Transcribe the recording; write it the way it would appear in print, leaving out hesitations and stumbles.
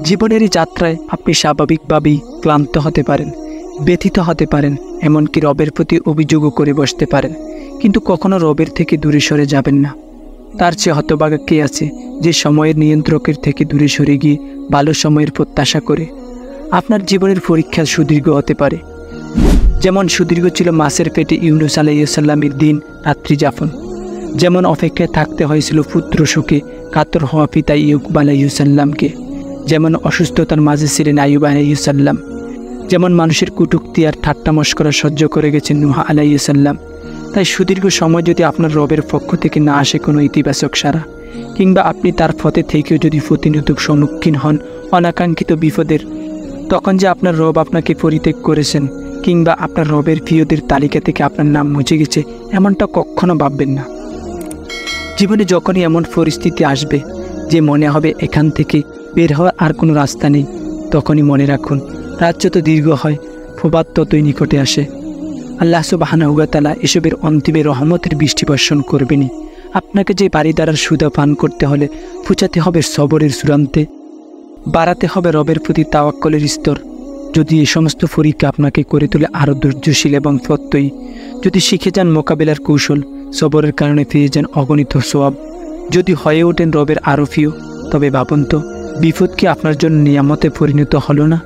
জীবনের এই যাত্রায় আপনি স্বাভাবিকভাবেই ক্লান্ত হতে পারেন, ব্যথিত হতে পারেন, এমনকি রবের প্রতি অভিযোগও করে বসতে পারেন, কিন্তু কখনো রবের থেকে দূরে সরে যাবেন না। তার চেয়ে হতভাগা কে আছে যে সময়ের নিয়ন্ত্রকের থেকে দূরে সরে গিয়ে ভালো সময়ের প্রত্যাশা করে? আপনার জীবনের পরীক্ষা সুদীর্ঘ হতে পারে, যেমন সুদীর্ঘ ছিল মাছের পেটে ইউনুস আলাইহিসসালামের দিন রাত্রি যাপন, যেমন অপেক্ষায় থাকতে হয়েছিল পুত্র শোকে কাতর হওয়া পিতা ইয়াকুব আলাইহিসসালামকে, যেমন অসুস্থতার মাঝে ছিলেন আইয়ুব আলাইহিসসালাম, যেমন মানুষের কটূক্তি আর ঠাট্টা মশকরা সহ্য করে গেছেন নূহ আলাইহিসসালাম। তাই সুদীর্ঘ সময় যদি আপনার রবের পক্ষ থেকে না আসে কোনো ইতিবাচক সাড়া, কিংবা আপনি তার পথে থেকেও যদি প্রতিনিয়ত সম্মুখীন হন অনাকাঙ্ক্ষিত বিপদের, তখন যে আপনার রব আপনাকে পরিত্যাগ করেছেন কিংবা আপনার রবের প্রিয়দের তালিকা থেকে আপনার নাম মুছে গেছে, এমনটা কখনো ভাববেন না। জীবনে যখনই এমন পরিস্থিতি আসবে যে মনে হবে এখান থেকে বের হওয়ার আর কোনো রাস্তা নেই, তখনই মনে রাখুন, রাত যত দীর্ঘ হয় প্রভাত ততই নিকটে আসে। আল্লাহ সুবহানাহু ওয়া তাআলা এসবের অন্তিমে রহমতের বৃষ্টি বর্ষণ করবেনই। আপনাকে যে বাড়ি দ্বারার সুদা পান করতে হলে পৌঁছাতে হবে সবরের চূড়ান্তে, বাড়াতে হবে রবের প্রতি তাওয়াক্কুলের স্তর। যদি এই সমস্ত পরীক্ষা আপনাকে করে তোলে আরও ধৈর্যশীল এবং প্রত্যয়ী, যদি শিখে যান মোকাবিলার কৌশল, সবরের কারণে পেয়ে যান অগণিত সওয়াব, যদি হয়ে ওঠেন রবের আরও প্রিয়, তবে ভাবুন তো বিপদ কি আপনার জন্য নিয়ামতে পরিণত হলো না?